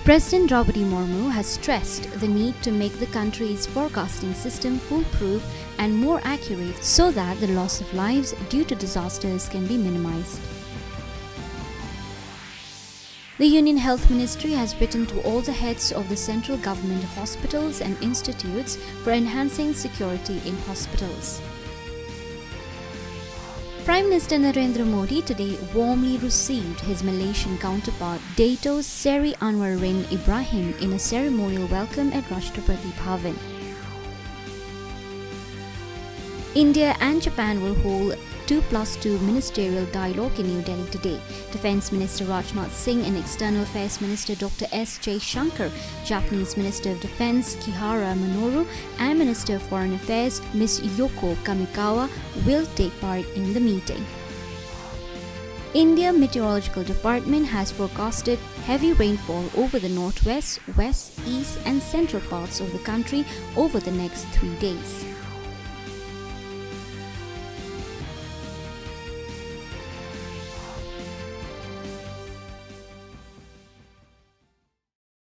President Draupadi Murmu has stressed the need to make the country's forecasting system foolproof and more accurate so that the loss of lives due to disasters can be minimized. The Union Health Ministry has written to all the heads of the central government hospitals and institutes for enhancing security in hospitals. Prime Minister Narendra Modi today warmly received his Malaysian counterpart Dato Seri Anwaruddin Ibrahim in a ceremonial welcome at Rashtrapati Bhavan. India and Japan will hold 2+2 ministerial dialogue in New Delhi today. Defence Minister Rajnath Singh and External Affairs Minister Dr. S. Jaishankar, Japanese Minister of Defence Kihara Minoru and Minister of Foreign Affairs Ms. Yoko Kamikawa will take part in the meeting. India Meteorological Department has forecasted heavy rainfall over the northwest, west, east and central parts of the country over the next 3 days.